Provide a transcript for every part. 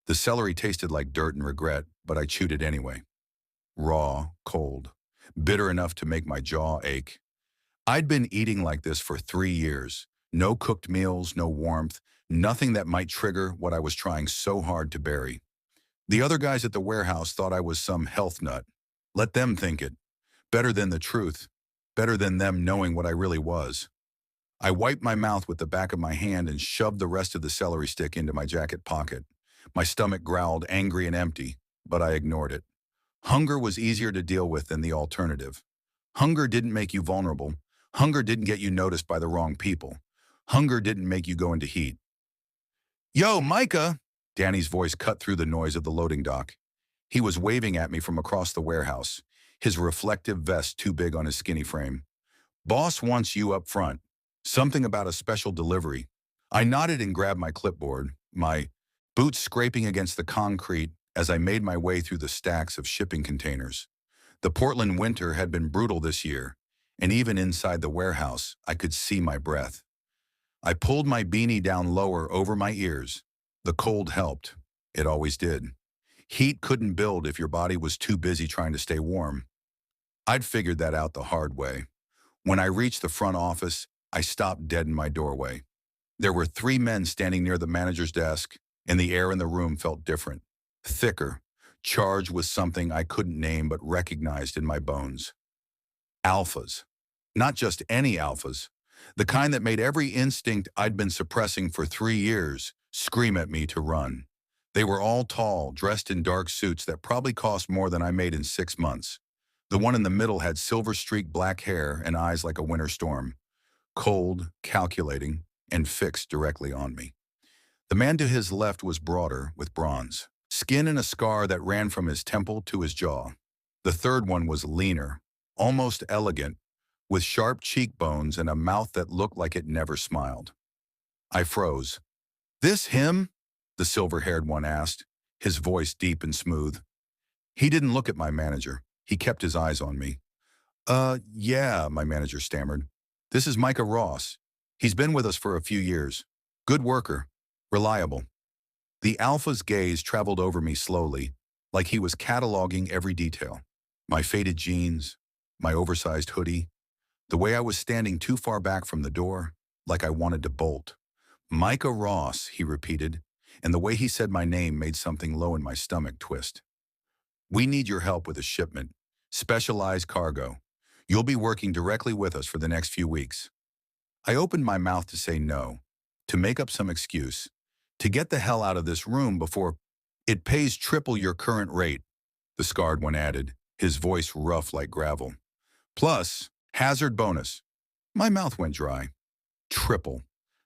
The celery tasted like dirt and regret, but I chewed it anyway. Raw, cold, bitter enough to make my jaw ache. I'd been eating like this for 3 years. No cooked meals, no warmth, nothing that might trigger what I was trying so hard to bury. The other guys at the warehouse thought I was some health nut. Let them think it. Better than the truth. Better than them knowing what I really was. I wiped my mouth with the back of my hand and shoved the rest of the celery stick into my jacket pocket. My stomach growled, angry and empty, but I ignored it. Hunger was easier to deal with than the alternative. Hunger didn't make you vulnerable. Hunger didn't get you noticed by the wrong people. Hunger didn't make you go into heat. "Yo, Micah!" Danny's voice cut through the noise of the loading dock. He was waving at me from across the warehouse, his reflective vest too big on his skinny frame. "Boss wants you up front. Something about a special delivery." I nodded and grabbed my clipboard, my boots scraping against the concrete as I made my way through the stacks of shipping containers. The Portland winter had been brutal this year, and even inside the warehouse, I could see my breath. I pulled my beanie down lower over my ears. The cold helped. It always did. Heat couldn't build if your body was too busy trying to stay warm. I'd figured that out the hard way. When I reached the front office, I stopped dead in my doorway. There were 3 men standing near the manager's desk, and the air in the room felt different, thicker, charged with something I couldn't name but recognized in my bones. Alphas. Not just any alphas. The kind that made every instinct I'd been suppressing for 3 years scream at me to run. They were all tall, dressed in dark suits that probably cost more than I made in 6 months. The one in the middle had silver-streaked black hair and eyes like a winter storm. Cold, calculating, and fixed directly on me. The man to his left was broader, with bronze, skin and a scar that ran from his temple to his jaw. The third one was leaner, almost elegant, with sharp cheekbones and a mouth that looked like it never smiled. I froze. "This him?" the silver-haired one asked, his voice deep and smooth. He didn't look at my manager. He kept his eyes on me. Yeah," my manager stammered. "This is Micah Ross. He's been with us for a few years. Good worker. Reliable." The alpha's gaze traveled over me slowly, like he was cataloging every detail. My faded jeans, my oversized hoodie, the way I was standing too far back from the door, like I wanted to bolt. "Micah Ross," he repeated, and the way he said my name made something low in my stomach twist. "We need your help with a shipment. Specialized cargo. You'll be working directly with us for the next few weeks." I opened my mouth to say no, to make up some excuse, to get the hell out of this room before "It pays triple your current rate," the scarred one added, his voice rough like gravel. "Plus, hazard bonus." My mouth went dry. Triple.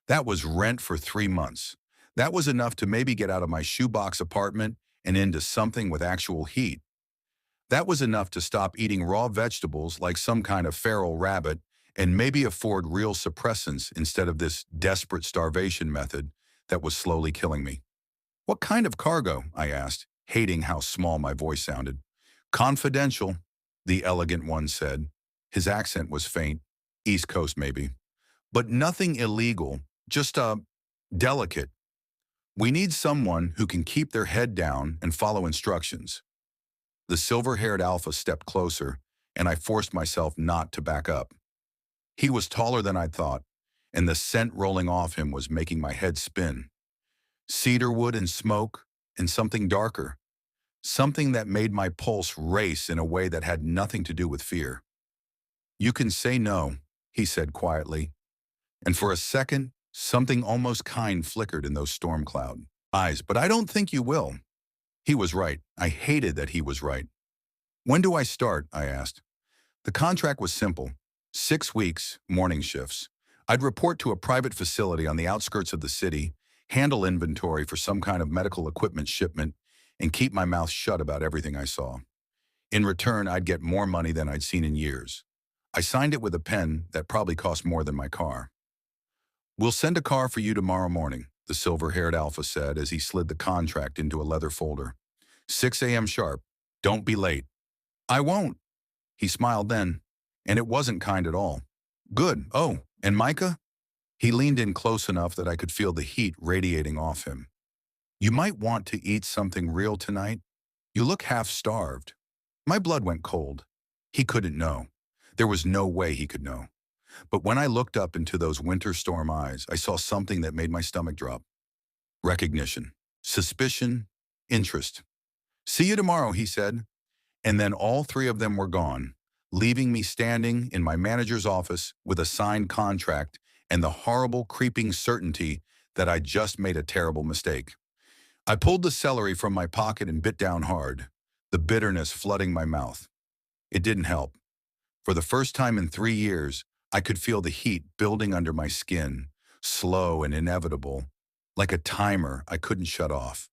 That was rent for 3 months. That was enough to maybe get out of my shoebox apartment and into something with actual heat. That was enough to stop eating raw vegetables like some kind of feral rabbit and maybe afford real suppressants instead of this desperate starvation method that was slowly killing me. "What kind of cargo?" I asked, hating how small my voice sounded. "Confidential," the elegant one said. His accent was faint, East Coast maybe. "But nothing illegal, just delicate. We need someone who can keep their head down and follow instructions." The silver-haired alpha stepped closer, and I forced myself not to back up. He was taller than I'd thought, and the scent rolling off him was making my head spin. Cedarwood and smoke, and something darker. Something that made my pulse race in a way that had nothing to do with fear. "You can say no," he said quietly, and for a second, something almost kind flickered in those storm cloud eyes. "But I don't think you will." He was right. I hated that he was right. "When do I start?" I asked. The contract was simple. 6 weeks, morning shifts. I'd report to a private facility on the outskirts of the city, handle inventory for some kind of medical equipment shipment, and keep my mouth shut about everything I saw. In return, I'd get more money than I'd seen in years. I signed it with a pen that probably cost more than my car. "We'll send a car for you tomorrow morning," the silver-haired alpha said as he slid the contract into a leather folder. 6 a.m. sharp. Don't be late." "I won't." He smiled then, and it wasn't kind at all. "Good. Oh, and Micah?" He leaned in close enough that I could feel the heat radiating off him. You might want to eat something real tonight. You look half-starved. My blood went cold. He couldn't know. There was no way he could know. But when I looked up into those winter storm eyes, I saw something that made my stomach drop. Recognition, suspicion, interest. "See you tomorrow," he said. And then all three of them were gone, leaving me standing in my manager's office with a signed contract and the horrible, creeping certainty that I just made a terrible mistake. I pulled the celery from my pocket and bit down hard, the bitterness flooding my mouth. It didn't help. For the first time in 3 years, I could feel the heat building under my skin, slow and inevitable, like a timer I couldn't shut off.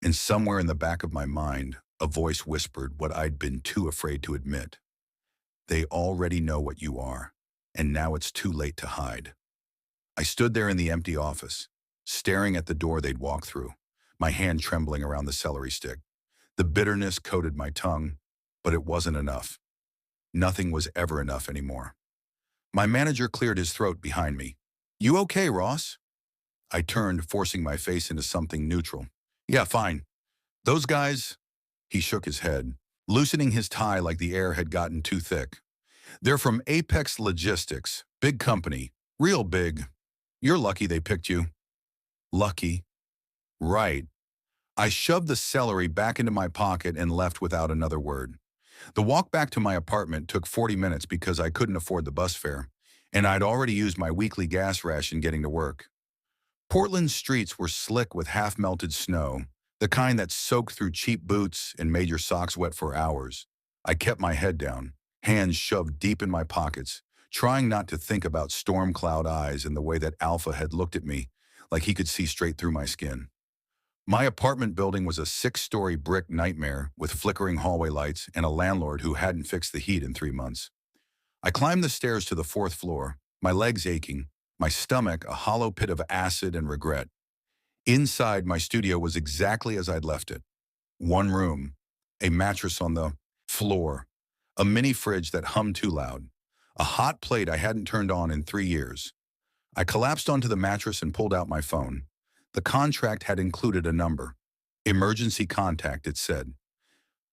And somewhere in the back of my mind, a voice whispered what I'd been too afraid to admit. They already know what you are, and now it's too late to hide. I stood there in the empty office, staring at the door they'd walked through, my hand trembling around the celery stick. The bitterness coated my tongue, but it wasn't enough. Nothing was ever enough anymore. My manager cleared his throat behind me. "You okay, Ross?" I turned, forcing my face into something neutral. "Yeah, fine. Those guys—" He shook his head, loosening his tie like the air had gotten too thick. "They're from Apex Logistics. Big company. Real big. You're lucky they picked you." Lucky? Right. I shoved the celery back into my pocket and left without another word. The walk back to my apartment took 40 minutes because I couldn't afford the bus fare, and I'd already used my weekly gas ration getting to work. Portland's streets were slick with half-melted snow, the kind that soaked through cheap boots and made your socks wet for hours. I kept my head down, hands shoved deep in my pockets, trying not to think about storm cloud eyes and the way that Alpha had looked at me, like he could see straight through my skin. My apartment building was a 6-story brick nightmare with flickering hallway lights and a landlord who hadn't fixed the heat in 3 months. I climbed the stairs to the 4th floor, my legs aching, my stomach a hollow pit of acid and regret. Inside, my studio was exactly as I'd left it. One room, a mattress on the floor, a mini fridge that hummed too loud, a hot plate I hadn't turned on in 3 years. I collapsed onto the mattress and pulled out my phone. The contract had included a number. Emergency contact, it said.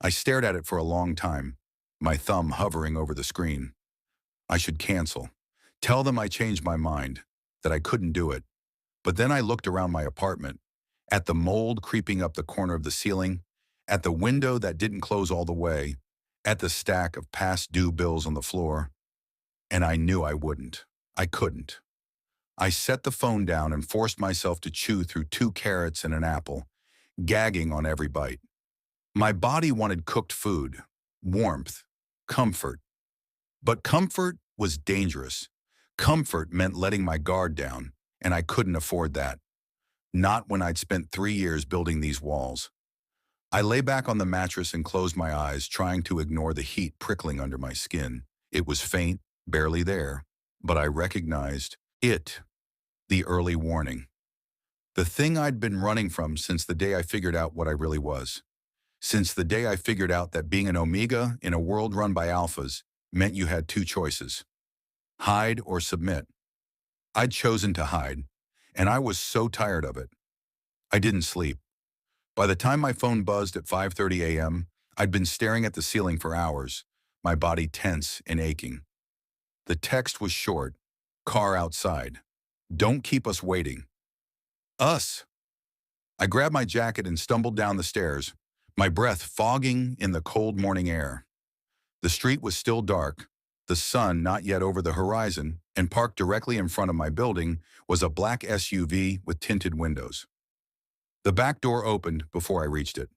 I stared at it for a long time, my thumb hovering over the screen. I should cancel. Tell them I changed my mind, that I couldn't do it. But then I looked around my apartment, at the mold creeping up the corner of the ceiling, at the window that didn't close all the way, at the stack of past due bills on the floor, and I knew I wouldn't. I couldn't. I set the phone down and forced myself to chew through 2 carrots and an apple, gagging on every bite. My body wanted cooked food, warmth, comfort. But comfort was dangerous. Comfort meant letting my guard down, and I couldn't afford that. Not when I'd spent 3 years building these walls. I lay back on the mattress and closed my eyes, trying to ignore the heat prickling under my skin. It was faint, barely there, but I recognized it, the early warning. The thing I'd been running from since the day I figured out what I really was. Since the day I figured out that being an Omega in a world run by alphas meant you had 2 choices. Hide or submit. I'd chosen to hide, and I was so tired of it. I didn't sleep. By the time my phone buzzed at 5:30 a.m., I'd been staring at the ceiling for hours, my body tense and aching. The text was short. Car outside. Don't keep us waiting. Us. I grabbed my jacket and stumbled down the stairs, my breath fogging in the cold morning air. The street was still dark, the sun not yet over the horizon, and parked directly in front of my building was a black SUV with tinted windows. The back door opened before I reached it.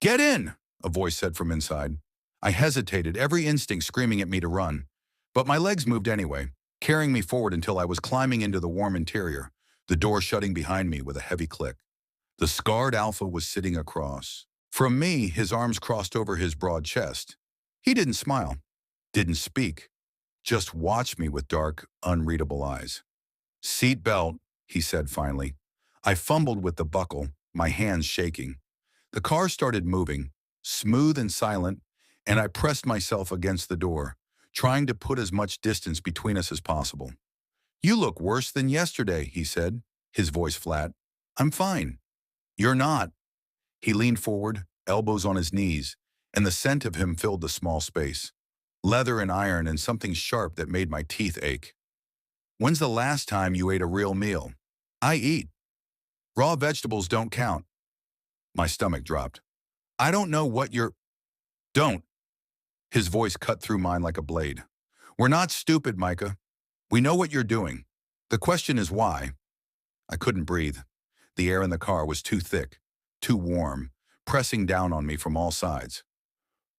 "Get in," a voice said from inside. I hesitated, every instinct screaming at me to run. But my legs moved anyway, carrying me forward until I was climbing into the warm interior, the door shutting behind me with a heavy click. The scarred Alpha was sitting across. From me, his arms crossed over his broad chest. He didn't smile, didn't speak, just watched me with dark, unreadable eyes. "Seat belt," he said finally. I fumbled with the buckle, my hands shaking. The car started moving, smooth and silent, and I pressed myself against the door, trying to put as much distance between us as possible. "You look worse than yesterday," he said, his voice flat. "I'm fine." You're not. He leaned forward, elbows on his knees, and the scent of him filled the small space. Leather and iron and something sharp that made my teeth ache. When's the last time you ate a real meal? I eat. Raw vegetables don't count. My stomach dropped. I don't know what you're... Don't. His voice cut through mine like a blade. We're not stupid, Micah. We know what you're doing. The question is why. I couldn't breathe. The air in the car was too thick, too warm, pressing down on me from all sides.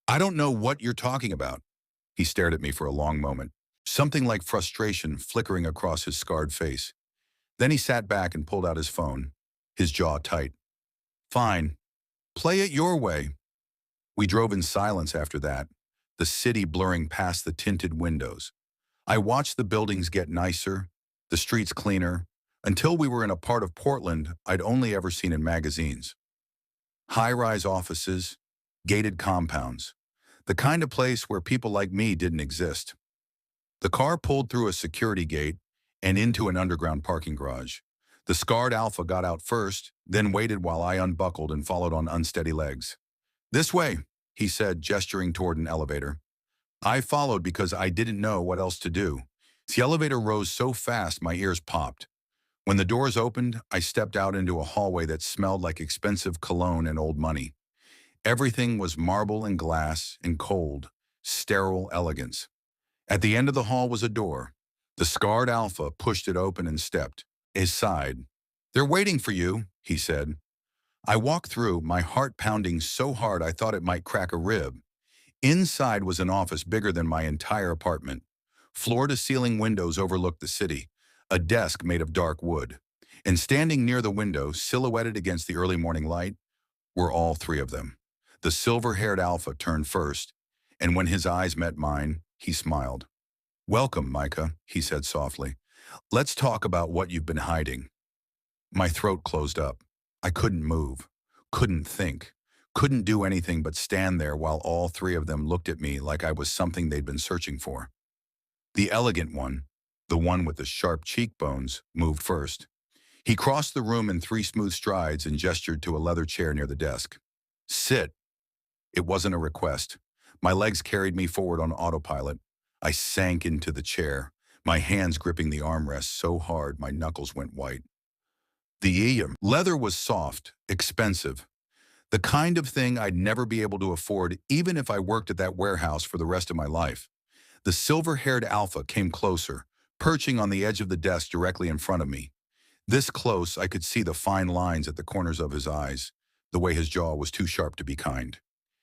I don't know what you're talking about. He stared at me for a long moment, something like frustration flickering across his scarred face. Then he sat back and pulled out his phone, his jaw tight. Fine. Play it your way. We drove in silence after that, the city blurring past the tinted windows. I watched the buildings get nicer, the streets cleaner, until we were in a part of Portland I'd only ever seen in magazines. High-rise offices, gated compounds, the kind of place where people like me didn't exist. The car pulled through a security gate and into an underground parking garage. The scarred Alpha got out first, then waited while I unbuckled and followed on unsteady legs. This way, he said, gesturing toward an elevator. I followed because I didn't know what else to do. The elevator rose so fast my ears popped. When the doors opened, I stepped out into a hallway that smelled like expensive cologne and old money. Everything was marble and glass and cold, sterile elegance. At the end of the hall was a door. The scarred Alpha pushed it open and stepped. His side. They're waiting for you, he said. I walked through, my heart pounding so hard I thought it might crack a rib. Inside was an office bigger than my entire apartment. Floor-to-ceiling windows overlooked the city, a desk made of dark wood. And standing near the window, silhouetted against the early morning light, were all three of them. The silver-haired Alpha turned first, and when his eyes met mine, he smiled. Welcome, Micah, he said softly. Let's talk about what you've been hiding. My throat closed up. I couldn't move, couldn't think, couldn't do anything but stand there while all three of them looked at me like I was something they'd been searching for. The elegant one, the one with the sharp cheekbones, moved first. He crossed the room in 3 smooth strides and gestured to a leather chair near the desk. Sit. It wasn't a request. My legs carried me forward on autopilot. I sank into the chair, my hands gripping the armrest so hard my knuckles went white. The leather was soft, expensive, the kind of thing I'd never be able to afford even if I worked at that warehouse for the rest of my life. The silver-haired Alpha came closer, perching on the edge of the desk directly in front of me. This close, I could see the fine lines at the corners of his eyes, the way his jaw was too sharp to be kind.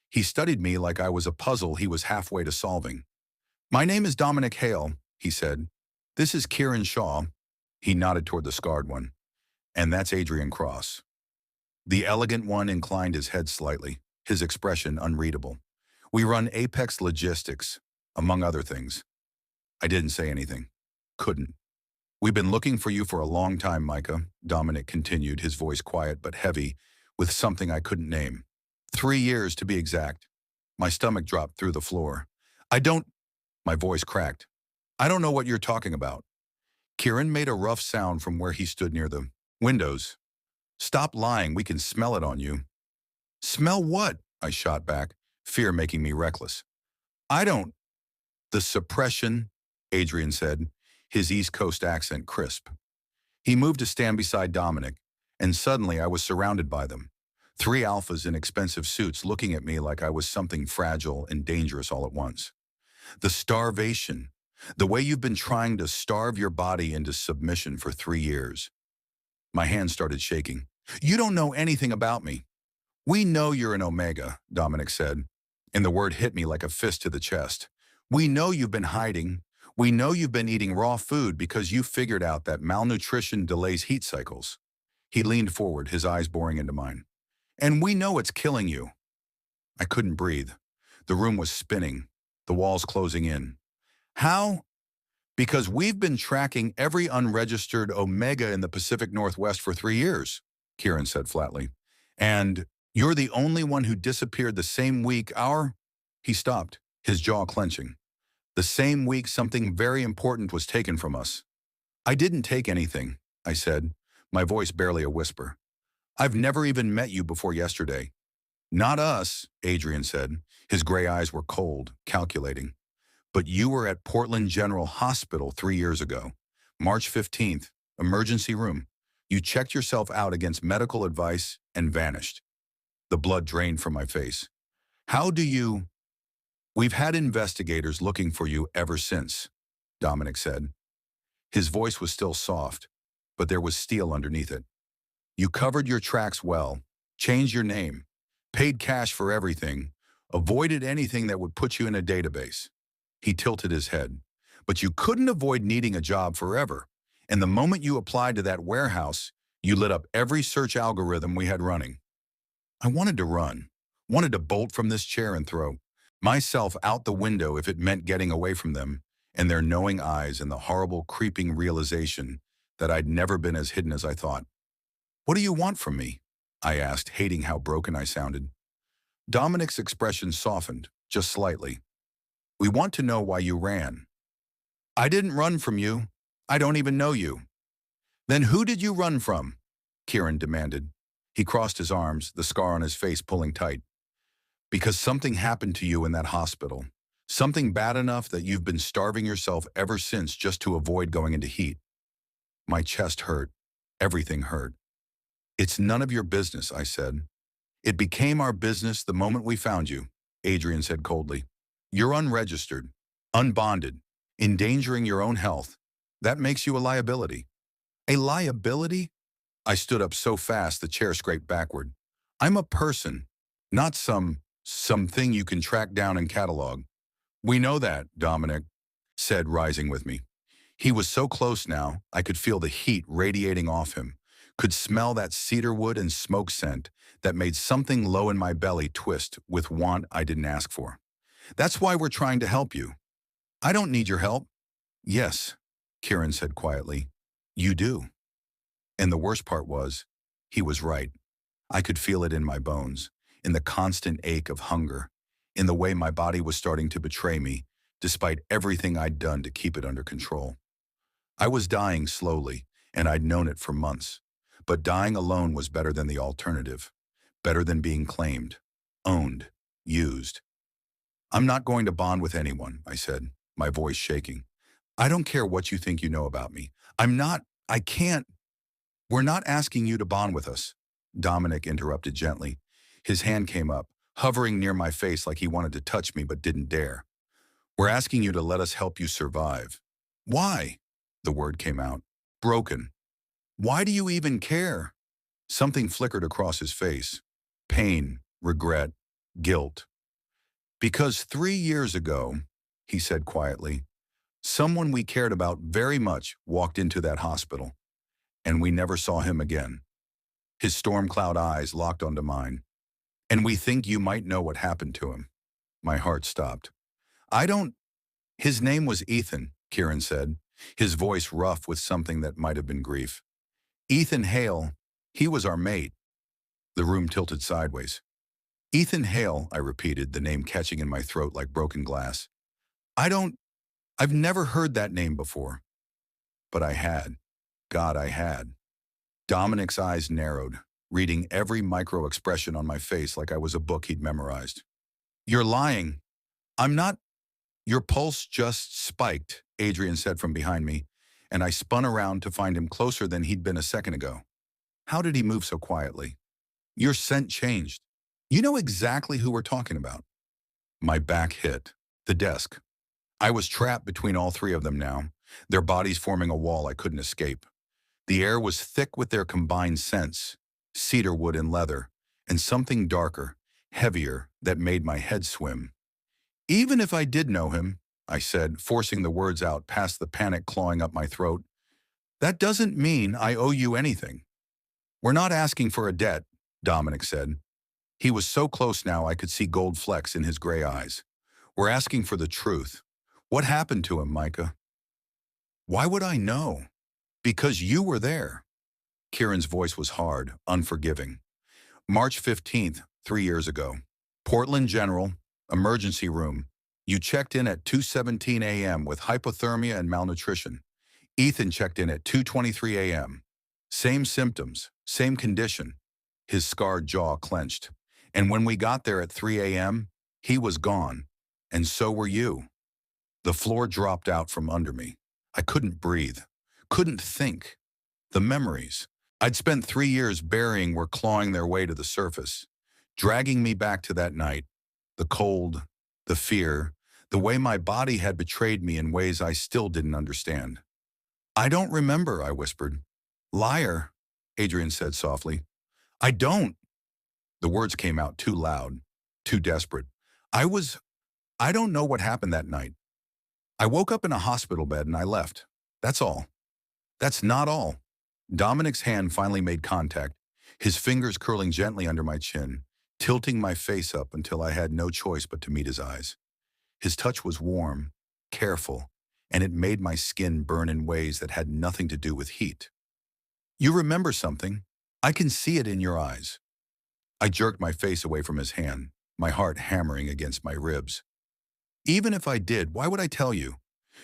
He studied me like I was a puzzle he was halfway to solving. My name is Dominic Hale, he said. This is Kieran Shaw. He nodded toward the scarred one. And that's Adrian Cross. The elegant one inclined his head slightly, his expression unreadable. We run Apex Logistics, among other things. I didn't say anything. Couldn't. We've been looking for you for a long time, Micah, Dominic continued, his voice quiet but heavy, with something I couldn't name. 3 years to be exact. My stomach dropped through the floor. My voice cracked. I don't know what you're talking about. Kieran made a rough sound from where he stood near the windows. Stop lying, we can smell it on you. Smell what? I shot back, fear making me reckless. I don't. The suppression, Adrian said, his East Coast accent crisp. He moved to stand beside Dominic, and suddenly I was surrounded by them. 3 alphas in expensive suits looking at me like I was something fragile and dangerous all at once. The starvation, the way you've been trying to starve your body into submission for 3 years. My hands started shaking. You don't know anything about me. We know you're an Omega, Dominic said, and the word hit me like a fist to the chest. We know you've been hiding. We know you've been eating raw food because you figured out that malnutrition delays heat cycles. He leaned forward, his eyes boring into mine. And we know it's killing you. I couldn't breathe. The room was spinning, the walls closing in. How? Because we've been tracking every unregistered Omega in the Pacific Northwest for 3 years, Kieran said flatly. And you're the only one who disappeared the same week He stopped, his jaw clenching. The same week something very important was taken from us. I didn't take anything, I said, my voice barely a whisper. I've never even met you before yesterday. Not us, Adrian said. His gray eyes were cold, calculating. But you were at Portland General Hospital 3 years ago. March 15th, emergency room. You checked yourself out against medical advice and vanished. The blood drained from my face. How do you... We've had investigators looking for you ever since, Dominic said. His voice was still soft, but there was steel underneath it. You covered your tracks well, changed your name, paid cash for everything, avoided anything that would put you in a database. He tilted his head. But you couldn't avoid needing a job forever. And the moment you applied to that warehouse, you lit up every search algorithm we had running. I wanted to run, wanted to bolt from this chair and throw myself out the window if it meant getting away from them and their knowing eyes and the horrible, creeping realization that I'd never been as hidden as I thought. What do you want from me? I asked, hating how broken I sounded. Dominic's expression softened, just slightly. We want to know why you ran. I didn't run from you. I don't even know you. Then who did you run from? Kieran demanded. He crossed his arms, the scar on his face pulling tight. Because something happened to you in that hospital. Something bad enough that you've been starving yourself ever since just to avoid going into heat. My chest hurt. Everything hurt. It's none of your business, I said. It became our business the moment we found you, Adrian said coldly. You're unregistered, unbonded, endangering your own health. That makes you a liability. A liability? I stood up so fast the chair scraped backward. I'm a person, not something you can track down and catalog. We know that, Dominic said, rising with me. He was so close now, I could feel the heat radiating off him, could smell that cedarwood and smoke scent that made something low in my belly twist with want I didn't ask for. That's why we're trying to help you. I don't need your help. Yes, Kieran said quietly. You do. And the worst part was, he was right. I could feel it in my bones, in the constant ache of hunger, in the way my body was starting to betray me, despite everything I'd done to keep it under control. I was dying slowly, and I'd known it for months. But dying alone was better than the alternative, better than being claimed, owned, used. I'm not going to bond with anyone, I said, my voice shaking. I don't care what you think you know about me. I can't. We're not asking you to bond with us, Dominic interrupted gently. His hand came up, hovering near my face like he wanted to touch me but didn't dare. We're asking you to let us help you survive. Why? The word came out. Broken. Why do you even care? Something flickered across his face. Pain, regret, guilt. Because 3 years ago, he said quietly, someone we cared about very much walked into that hospital, and we never saw him again. His storm cloud eyes locked onto mine. And we think you might know what happened to him. My heart stopped. I don't... His name was Ethan, Kieran said, his voice rough with something that might have been grief. Ethan Hale, he was our mate. The room tilted sideways. Ethan Hale, I repeated, the name catching in my throat like broken glass. I've never heard that name before. But I had. God, I had. Dominic's eyes narrowed, reading every micro-expression on my face like I was a book he'd memorized. You're lying. I'm not. Your pulse just spiked, Adrian said from behind me, and I spun around to find him closer than he'd been a second ago. How did he move so quietly? Your scent changed. You know exactly who we're talking about. My back hit. The desk. I was trapped between all three of them now, their bodies forming a wall I couldn't escape. The air was thick with their combined scents, cedarwood and leather, and something darker, heavier, that made my head swim. Even if I did know him, I said, forcing the words out past the panic clawing up my throat, that doesn't mean I owe you anything. We're not asking for a debt, Dominic said. He was so close now I could see gold flecks in his gray eyes. We're asking for the truth. What happened to him, Micah? Why would I know? Because you were there. Kieran's voice was hard, unforgiving. March 15th, 3 years ago. Portland General, emergency room. You checked in at 2:17 a.m. with hypothermia and malnutrition. Ethan checked in at 2:23 a.m. Same symptoms, same condition. His scarred jaw clenched. And when we got there at 3 a.m., he was gone. And so were you. The floor dropped out from under me. I couldn't breathe, couldn't think. The memories I'd spent 3 years burying were clawing their way to the surface, dragging me back to that night. The cold, the fear, the way my body had betrayed me in ways I still didn't understand. I don't remember, I whispered. Liar, Adrian said softly. I don't. The words came out too loud, too desperate. I don't know what happened that night. I woke up in a hospital bed and I left. That's all. That's not all. Dominic's hand finally made contact, his fingers curling gently under my chin, tilting my face up until I had no choice but to meet his eyes. His touch was warm, careful, and it made my skin burn in ways that had nothing to do with heat. You remember something. I can see it in your eyes. I jerked my face away from his hand, my heart hammering against my ribs. Even if I did, why would I tell you?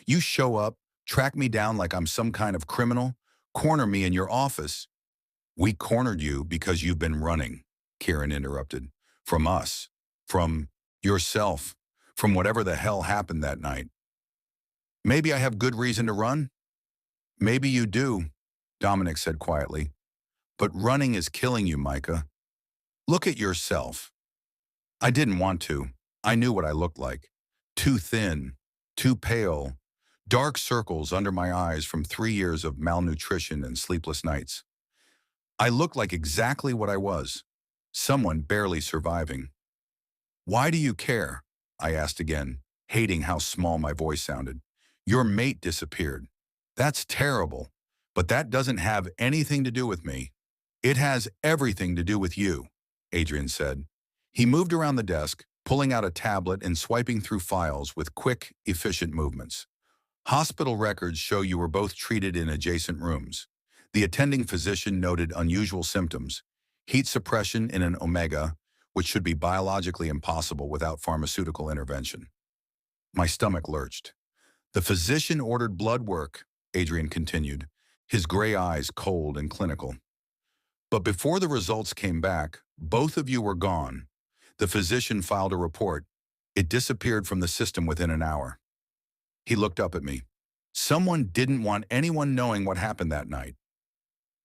You show up, track me down like I'm some kind of criminal, corner me in your office. We cornered you because you've been running, Kieran interrupted. From us. From yourself. From whatever the hell happened that night. Maybe I have good reason to run? Maybe you do, Dominic said quietly. But running is killing you, Micah. Look at yourself. I didn't want to. I knew what I looked like. Too thin, too pale, dark circles under my eyes from 3 years of malnutrition and sleepless nights. I looked like exactly what I was, someone barely surviving. Why do you care? I asked again, hating how small my voice sounded. Your mate disappeared. That's terrible, but that doesn't have anything to do with me. It has everything to do with you, Adrian said. He moved around the desk, pulling out a tablet and swiping through files with quick, efficient movements. Hospital records show you were both treated in adjacent rooms. The attending physician noted unusual symptoms, heat suppression in an omega, which should be biologically impossible without pharmaceutical intervention. My stomach lurched. The physician ordered blood work, Adrian continued, his gray eyes cold and clinical. But before the results came back, both of you were gone. The physician filed a report. It disappeared from the system within an hour. He looked up at me. Someone didn't want anyone knowing what happened that night.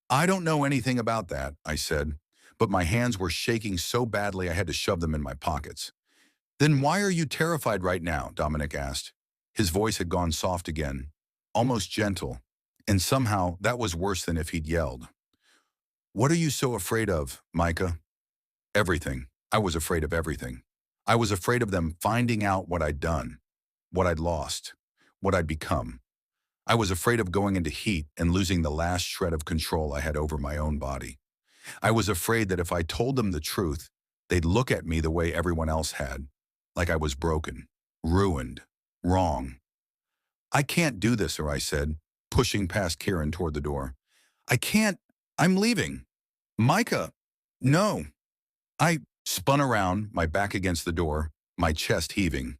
I don't know anything about that, I said, but my hands were shaking so badly I had to shove them in my pockets. Then why are you terrified right now? Dominic asked. His voice had gone soft again, almost gentle, and somehow that was worse than if he'd yelled. What are you so afraid of, Micah? Everything. I was afraid of everything. I was afraid of them finding out what I'd done, what I'd lost, what I'd become. I was afraid of going into heat and losing the last shred of control I had over my own body. I was afraid that if I told them the truth, they'd look at me the way everyone else had, like I was broken, ruined, wrong. I can't do this, or I said, pushing past Kieran toward the door. I can't. I'm leaving. Micah, no. I spun around, my back against the door, my chest heaving.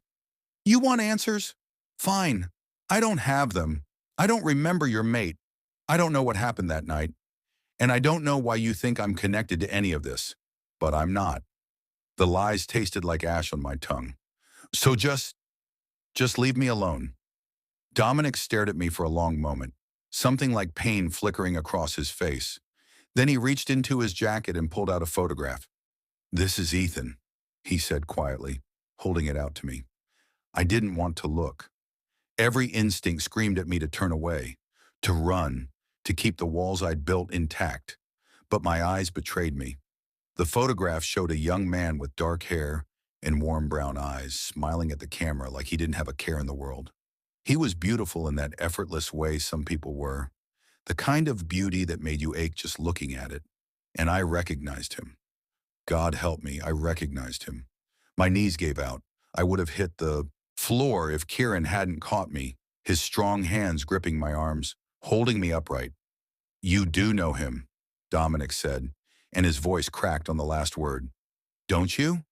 You want answers? Fine. I don't have them. I don't remember your mate. I don't know what happened that night. And I don't know why you think I'm connected to any of this. But I'm not. The lies tasted like ash on my tongue. So just leave me alone. Dominic stared at me for a long moment, something like pain flickering across his face. Then he reached into his jacket and pulled out a photograph. This is Ethan, he said quietly, holding it out to me. I didn't want to look. Every instinct screamed at me to turn away, to run, to keep the walls I'd built intact. But my eyes betrayed me. The photograph showed a young man with dark hair and warm brown eyes, smiling at the camera like he didn't have a care in the world. He was beautiful in that effortless way some people were, the kind of beauty that made you ache just looking at it. And I recognized him. God help me, I recognized him. My knees gave out. I would have hit the floor if Kieran hadn't caught me, his strong hands gripping my arms, holding me upright. You do know him, Dominic said, and his voice cracked on the last word. Don't you?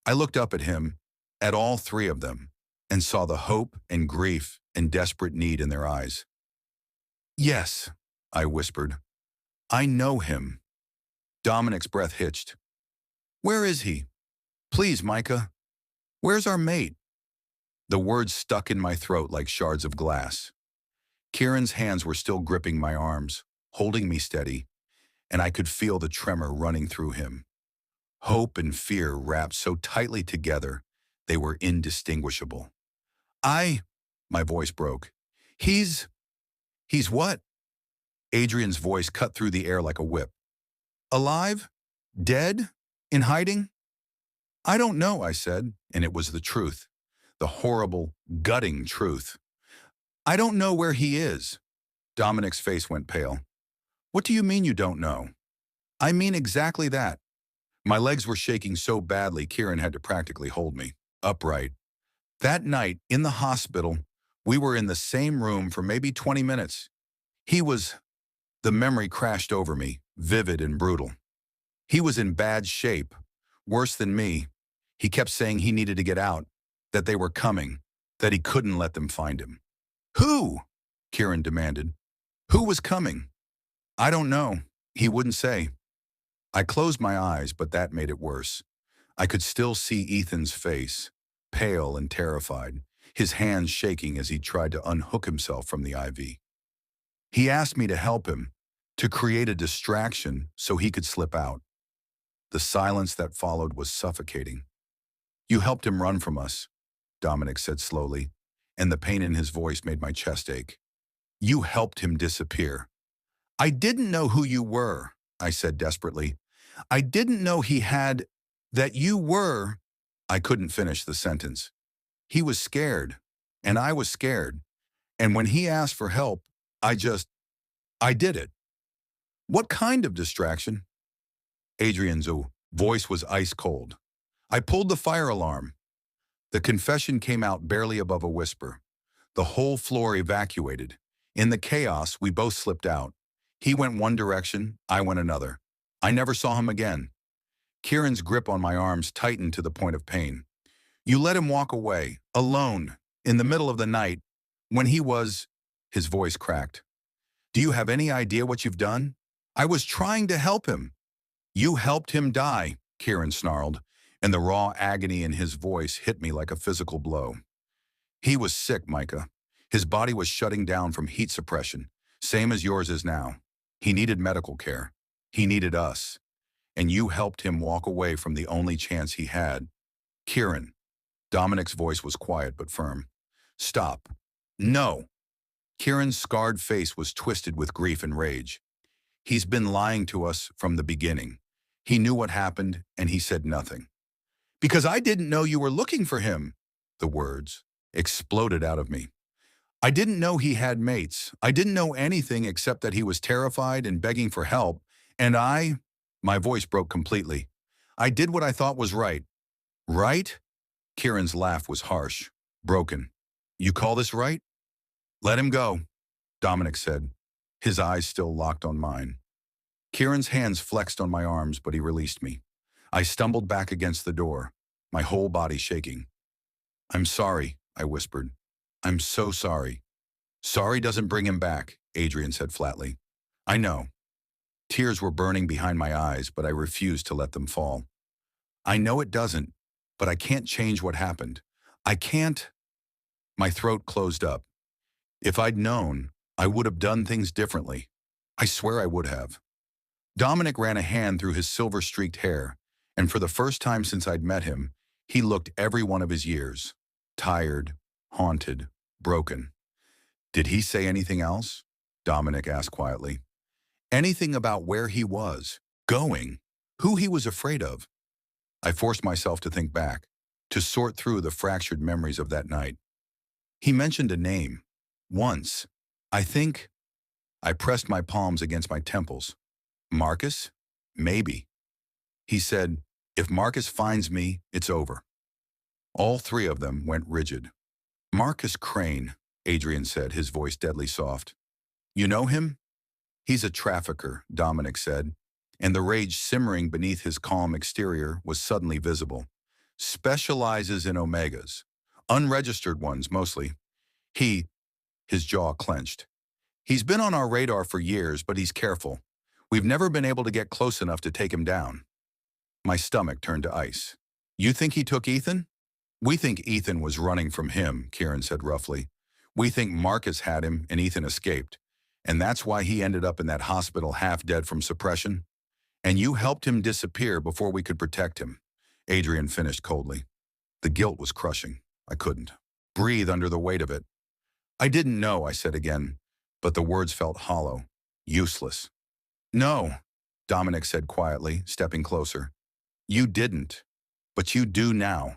I looked up at him, at all three of them, and saw the hope and grief and desperate need in their eyes. Yes, I whispered. I know him. Dominic's breath hitched. Where is he? Please, Micah. Where's our mate? The words stuck in my throat like shards of glass. Kieran's hands were still gripping my arms, holding me steady, and I could feel the tremor running through him. Hope and fear wrapped so tightly together, they were indistinguishable. My voice broke. He's what? Adrian's voice cut through the air like a whip. Alive? Dead? In hiding? I don't know, I said, and it was the truth. The horrible, gutting truth. I don't know where he is. Dominic's face went pale. What do you mean you don't know? I mean exactly that. My legs were shaking so badly Kieran had to practically hold me, upright. That night, in the hospital, we were in the same room for maybe 20 minutes. The memory crashed over me, vivid and brutal. He was in bad shape, worse than me. He kept saying he needed to get out, that they were coming, that he couldn't let them find him. Who? Kieran demanded. Who was coming? I don't know. He wouldn't say. I closed my eyes, but that made it worse. I could still see Ethan's face, pale and terrified, his hands shaking as he tried to unhook himself from the IV. He asked me to help him, to create a distraction so he could slip out. The silence that followed was suffocating. You helped him run from us, Dominic said slowly, and the pain in his voice made my chest ache. You helped him disappear. I didn't know who you were, I said desperately. I didn't know that you were. I couldn't finish the sentence. He was scared, and I was scared. And when he asked for help, I did it. What kind of distraction? Adrian's voice was ice cold. I pulled the fire alarm. The confession came out barely above a whisper. The whole floor evacuated. In the chaos, we both slipped out. He went one direction, I went another. I never saw him again. Kieran's grip on my arms tightened to the point of pain. You let him walk away, alone, in the middle of the night, when his voice cracked. Do you have any idea what you've done? I was trying to help him. You helped him die, Kieran snarled, and the raw agony in his voice hit me like a physical blow. He was sick, Micah. His body was shutting down from heat suppression, same as yours is now. He needed medical care. He needed us. And you helped him walk away from the only chance he had. Kieran. Dominic's voice was quiet but firm. Stop. No. Kieran's scarred face was twisted with grief and rage. He's been lying to us from the beginning. He knew what happened, and he said nothing. Because I didn't know you were looking for him, the words exploded out of me. I didn't know he had mates. I didn't know anything except that he was terrified and begging for help, and my voice broke completely. I did what I thought was right. Right? Kieran's laugh was harsh, broken. You call this right? Let him go, Dominic said, his eyes still locked on mine. Kieran's hands flexed on my arms, but he released me. I stumbled back against the door, my whole body shaking. I'm sorry, I whispered. I'm so sorry. Sorry doesn't bring him back, Adrian said flatly. I know. Tears were burning behind my eyes, but I refused to let them fall. I know it doesn't, but I can't change what happened. I can't. My throat closed up. If I'd known, I would have done things differently. I swear I would have. Dominic ran a hand through his silver-streaked hair, and for the first time since I'd met him, he looked every one of his years. Tired, haunted, broken. Did he say anything else? Dominic asked quietly. Anything about where he was, going, who he was afraid of? I forced myself to think back, to sort through the fractured memories of that night. He mentioned a name. Once. I pressed my palms against my temples. Marcus? Maybe. He said, if Marcus finds me, it's over. All three of them went rigid. Marcus Crane, Adrian said, his voice deadly soft. You know him? He's a trafficker, Dominic said, and the rage simmering beneath his calm exterior was suddenly visible. Specializes in Omegas. Unregistered ones, mostly. His jaw clenched. He's been on our radar for years, but he's careful. We've never been able to get close enough to take him down. My stomach turned to ice. You think he took Ethan? We think Ethan was running from him, Kieran said roughly. We think Marcus had him and Ethan escaped. And that's why he ended up in that hospital half dead from suppression. And you helped him disappear before we could protect him. Adrian finished coldly. The guilt was crushing. I couldn't breathe under the weight of it. I didn't know, I said again, but the words felt hollow, useless. No, Dominic said quietly, stepping closer. You didn't, but you do now.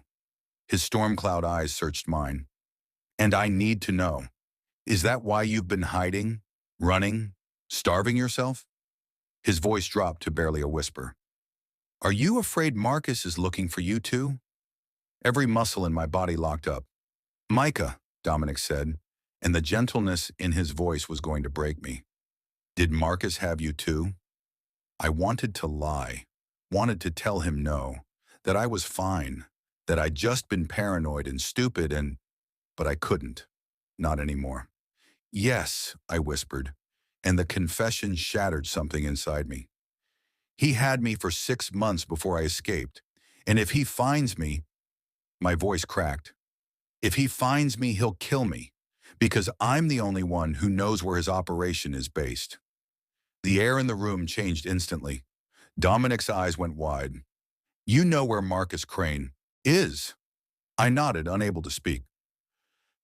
His storm cloud eyes searched mine. And I need to know. Is that why you've been hiding, running, starving yourself? His voice dropped to barely a whisper. Are you afraid Marcus is looking for you too? Every muscle in my body locked up. Micah, Dominic said, and the gentleness in his voice was going to break me. Did Marcus have you too? I wanted to lie, wanted to tell him no, that I was fine, that I'd just been paranoid and stupid but I couldn't. Not anymore. Yes, I whispered, and the confession shattered something inside me. He had me for 6 months before I escaped, and if he finds me, my voice cracked. If he finds me, he'll kill me, because I'm the only one who knows where his operation is based. The air in the room changed instantly. Dominic's eyes went wide. You know where Marcus Crane is? I nodded, unable to speak.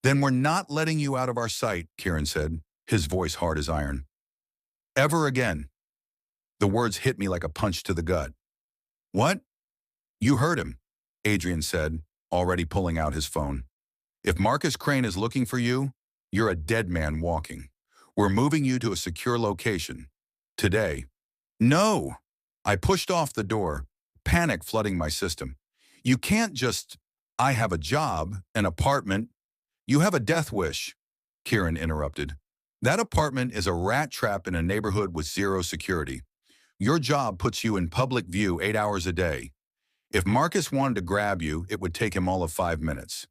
Then we're not letting you out of our sight, Kieran said, his voice hard as iron. Ever again. The words hit me like a punch to the gut. What? You heard him, Adrian said, already pulling out his phone. If Marcus Crane is looking for you, you're a dead man walking. We're moving you to a secure location. Today. No! I pushed off the door, panic flooding my system. You can't just, I have a job, an apartment. You have a death wish, Kieran interrupted. That apartment is a rat trap in a neighborhood with zero security. Your job puts you in public view 8 hours a day. If Marcus wanted to grab you, it would take him all of 5 minutes.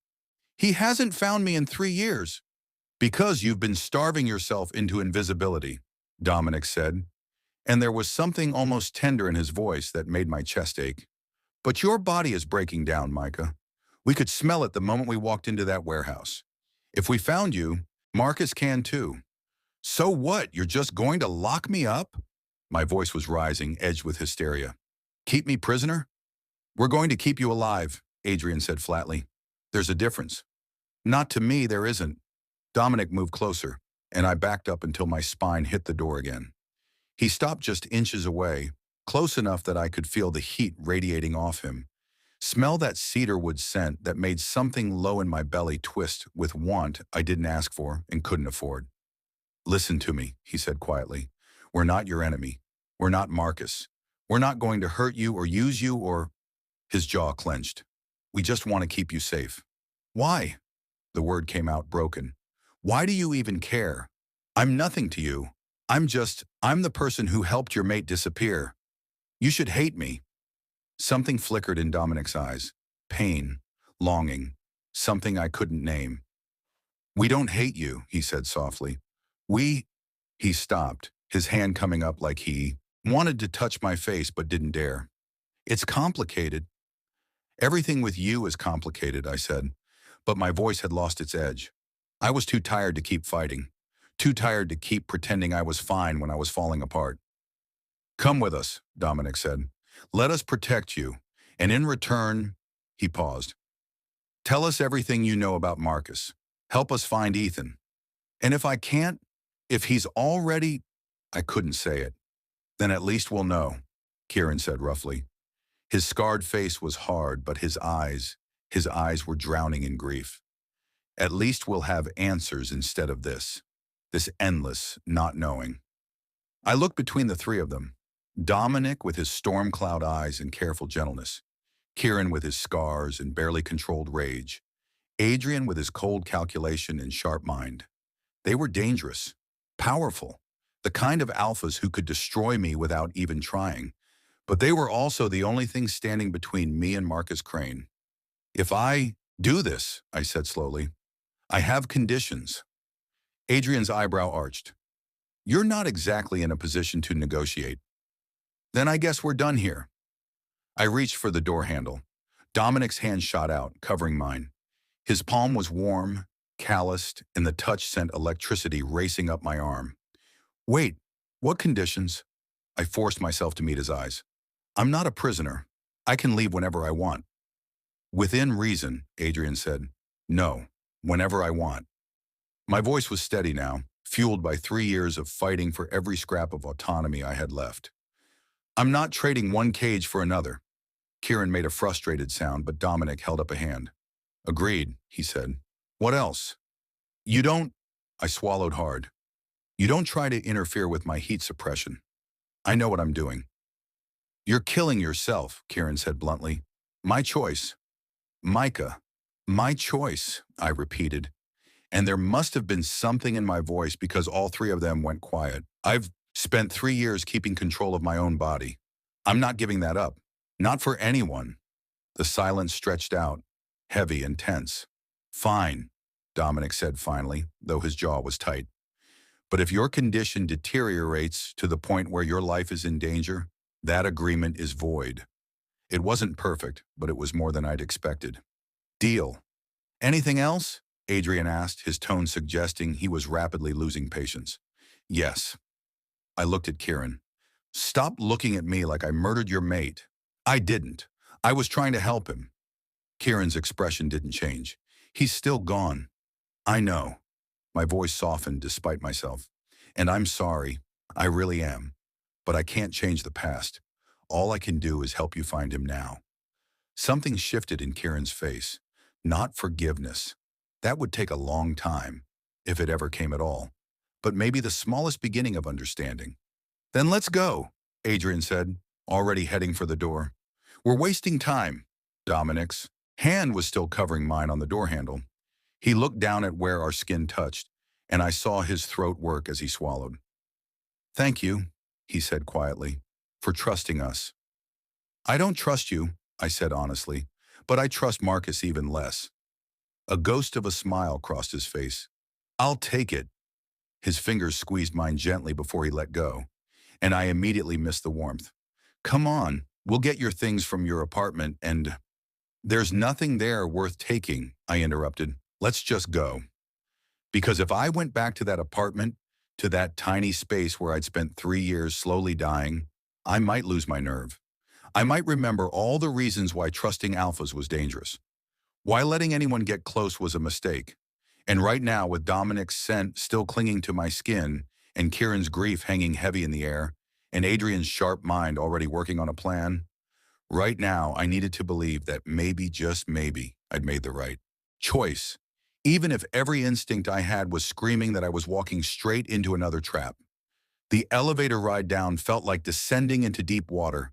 He hasn't found me in 3 years. Because you've been starving yourself into invisibility, Dominic said, and there was something almost tender in his voice that made my chest ache. But your body is breaking down, Micah. We could smell it the moment we walked into that warehouse. If we found you, Marcus can too. So what, you're just going to lock me up? My voice was rising, edged with hysteria. Keep me prisoner? We're going to keep you alive, Adrian said flatly. There's a difference. Not to me, there isn't. Dominic moved closer, and I backed up until my spine hit the door again. He stopped just inches away, close enough that I could feel the heat radiating off him. Smell that cedarwood scent that made something low in my belly twist with want I didn't ask for and couldn't afford. Listen to me, he said quietly. We're not your enemy. We're not Marcus. We're not going to hurt you or use you or... His jaw clenched. We just want to keep you safe. Why? The word came out broken. Why do you even care? I'm nothing to you. I'm the person who helped your mate disappear. You should hate me. Something flickered in Dominic's eyes. Pain, longing, something I couldn't name. We don't hate you, he said softly. He stopped, his hand coming up like he wanted to touch my face but didn't dare. It's complicated. Everything with you is complicated, I said, but my voice had lost its edge. I was too tired to keep fighting, too tired to keep pretending I was fine when I was falling apart. Come with us, Dominic said. Let us protect you, and in return, he paused. Tell us everything you know about Marcus. Help us find Ethan. And if I can't, if he's already... I couldn't say it. Then at least we'll know, Kieran said roughly. His scarred face was hard, but his eyes were drowning in grief. At least we'll have answers instead of this endless not knowing. I looked between the three of them. Dominic with his storm cloud eyes and careful gentleness. Kieran with his scars and barely controlled rage. Adrian with his cold calculation and sharp mind. They were dangerous, powerful, the kind of alphas who could destroy me without even trying. But they were also the only thing standing between me and Marcus Crane. If I do this, I said slowly, I have conditions. Adrian's eyebrow arched. You're not exactly in a position to negotiate, Then I guess we're done here. I reached for the door handle. Dominic's hand shot out, covering mine. His palm was warm, calloused, and the touch sent electricity racing up my arm. Wait, what conditions? I forced myself to meet his eyes. I'm not a prisoner. I can leave whenever I want. Within reason, Adrian said. No, whenever I want. My voice was steady now, fueled by 3 years of fighting for every scrap of autonomy I had left. I'm not trading one cage for another. Kieran made a frustrated sound, but Dominic held up a hand. Agreed, he said. What else? You don't... I swallowed hard. You don't try to interfere with my heat suppression. I know what I'm doing. You're killing yourself, Kieran said bluntly. My choice. Micah. My choice, I repeated. And there must have been something in my voice because all three of them went quiet. I've spent 3 years keeping control of my own body. I'm not giving that up. Not for anyone. The silence stretched out, heavy and tense. Fine, Dominic said finally, though his jaw was tight. But if your condition deteriorates to the point where your life is in danger, that agreement is void. It wasn't perfect, but it was more than I'd expected. Deal. Anything else? Adrian asked, his tone suggesting he was rapidly losing patience. Yes. I looked at Kieran. Stop looking at me like I murdered your mate. I didn't. I was trying to help him. Kieran's expression didn't change. He's still gone. I know. My voice softened despite myself. And I'm sorry. I really am. But I can't change the past. All I can do is help you find him now. Something shifted in Kieran's face. Not forgiveness. That would take a long time, if it ever came at all. But maybe the smallest beginning of understanding. Then let's go, Adrian said, already heading for the door. We're wasting time. Dominic's hand was still covering mine on the door handle. He looked down at where our skin touched, and I saw his throat work as he swallowed. Thank you, he said quietly, for trusting us. I don't trust you, I said honestly, but I trust Marcus even less. A ghost of a smile crossed his face. I'll take it. His fingers squeezed mine gently before he let go, and I immediately missed the warmth. Come on, we'll get your things from your apartment and... There's nothing there worth taking, I interrupted. Let's just go. Because if I went back to that apartment, to that tiny space where I'd spent 3 years slowly dying, I might lose my nerve. I might remember all the reasons why trusting alphas was dangerous. Why letting anyone get close was a mistake. And right now, with Dominic's scent still clinging to my skin, and Kieran's grief hanging heavy in the air, and Adrian's sharp mind already working on a plan, right now I needed to believe that maybe, just maybe, I'd made the right choice, even if every instinct I had was screaming that I was walking straight into another trap. The elevator ride down felt like descending into deep water,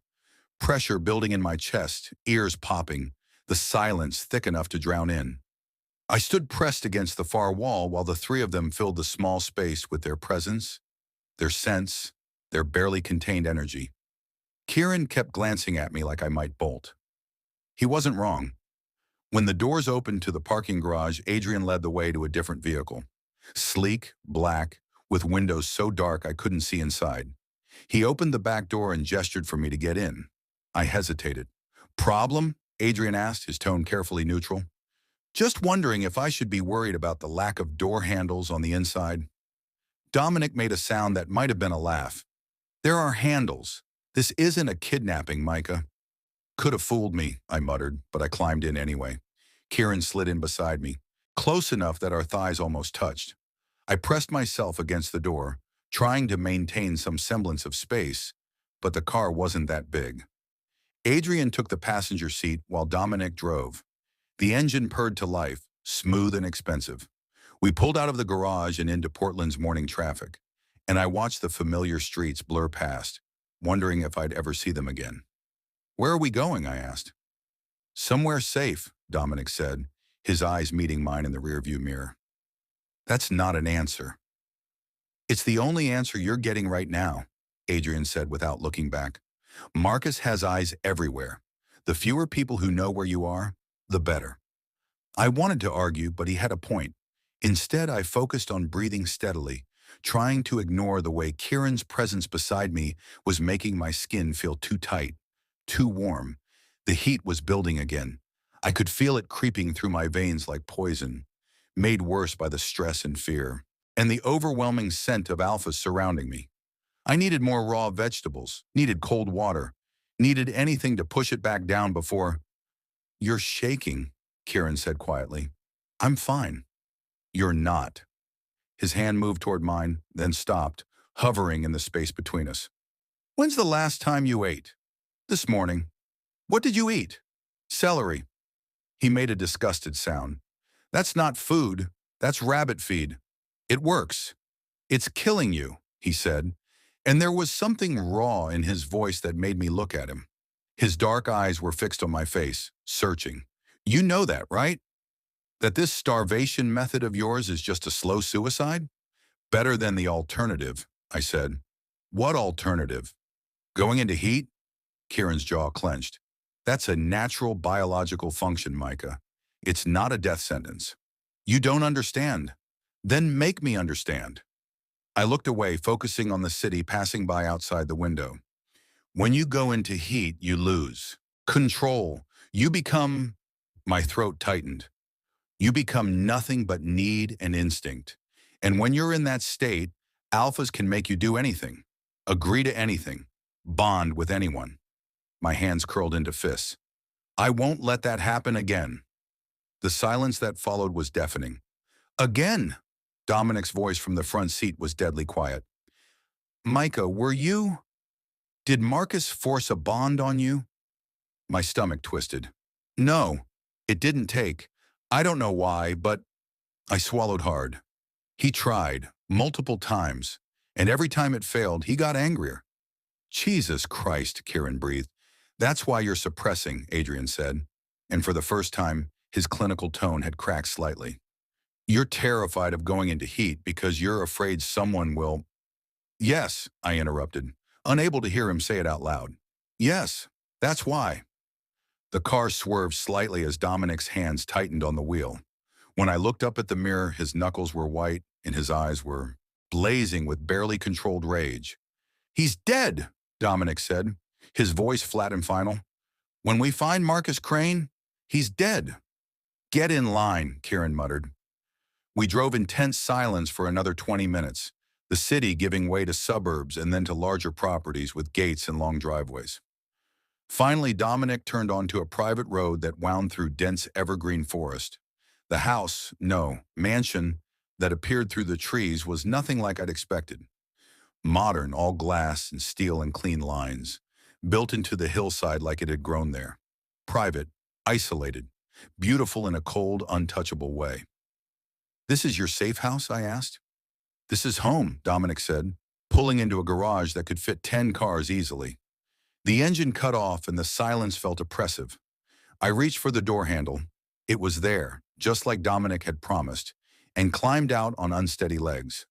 pressure building in my chest, ears popping, the silence thick enough to drown in. I stood pressed against the far wall while the three of them filled the small space with their presence, their sense, their barely contained energy. Kieran kept glancing at me like I might bolt. He wasn't wrong. When the doors opened to the parking garage, Adrian led the way to a different vehicle. Sleek, black, with windows so dark I couldn't see inside. He opened the back door and gestured for me to get in. I hesitated. Problem? Adrian asked, his tone carefully neutral. Just wondering if I should be worried about the lack of door handles on the inside. Dominic made a sound that might have been a laugh. There are handles. This isn't a kidnapping, Micah. Could have fooled me, I muttered, but I climbed in anyway. Kieran slid in beside me, close enough that our thighs almost touched. I pressed myself against the door, trying to maintain some semblance of space, but the car wasn't that big. Adrian took the passenger seat while Dominic drove. The engine purred to life, smooth and expensive. We pulled out of the garage and into Portland's morning traffic, and I watched the familiar streets blur past, wondering if I'd ever see them again. Where are we going? I asked. Somewhere safe, Dominic said, his eyes meeting mine in the rearview mirror. That's not an answer. It's the only answer you're getting right now, Adrian said without looking back. Marcus has eyes everywhere. The fewer people who know where you are, the better. I wanted to argue, but he had a point. Instead, I focused on breathing steadily, trying to ignore the way Kieran's presence beside me was making my skin feel too tight, too warm. The heat was building again. I could feel it creeping through my veins like poison, made worse by the stress and fear, and the overwhelming scent of alphas surrounding me. I needed more raw vegetables, needed cold water, needed anything to push it back down before. "You're shaking," Kieran said quietly. "I'm fine." "You're not." His hand moved toward mine, then stopped, hovering in the space between us. "When's the last time you ate?" "This morning." "What did you eat?" "Celery." He made a disgusted sound. "That's not food. That's rabbit feed. It works. It's killing you," he said, and there was something raw in his voice that made me look at him. His dark eyes were fixed on my face, searching. "You know that, right? That this starvation method of yours is just a slow suicide?" "Better than the alternative," I said. "What alternative?" "Going into heat?" Kieran's jaw clenched. "That's a natural biological function, Micah. It's not a death sentence." "You don't understand." "Then make me understand." I looked away, focusing on the city passing by outside the window. "When you go into heat, you lose control. You become—" My throat tightened. "You become nothing but need and instinct. And when you're in that state, alphas can make you do anything, agree to anything, bond with anyone." My hands curled into fists. "I won't let that happen again." The silence that followed was deafening. "Again!" Dominic's voice from the front seat was deadly quiet. "Micah, did Marcus force a bond on you?" My stomach twisted. "No, it didn't take. I don't know why, but—" I swallowed hard. "He tried, multiple times, and every time it failed, he got angrier." "Jesus Christ," Kieran breathed. "That's why you're suppressing," Adrian said, and for the first time, his clinical tone had cracked slightly. "You're terrified of going into heat because you're afraid someone will—" "Yes," I interrupted, unable to hear him say it out loud. "Yes, that's why." The car swerved slightly as Dominic's hands tightened on the wheel. When I looked up at the mirror, his knuckles were white and his eyes were blazing with barely controlled rage. "He's dead," Dominic said, his voice flat and final. "When we find Marcus Crane, he's dead." "Get in line," Kieran muttered. We drove in tense silence for another 20 minutes, the city giving way to suburbs and then to larger properties with gates and long driveways. Finally, Dominic turned onto a private road that wound through dense evergreen forest. The house, no, mansion, that appeared through the trees was nothing like I'd expected. Modern, all glass and steel and clean lines, built into the hillside like it had grown there. Private, isolated, beautiful in a cold, untouchable way. "This is your safe house?" I asked. "This is home," Dominic said, pulling into a garage that could fit 10 cars easily. The engine cut off and the silence felt oppressive. I reached for the door handle. It was there, just like Dominic had promised, and climbed out on unsteady legs.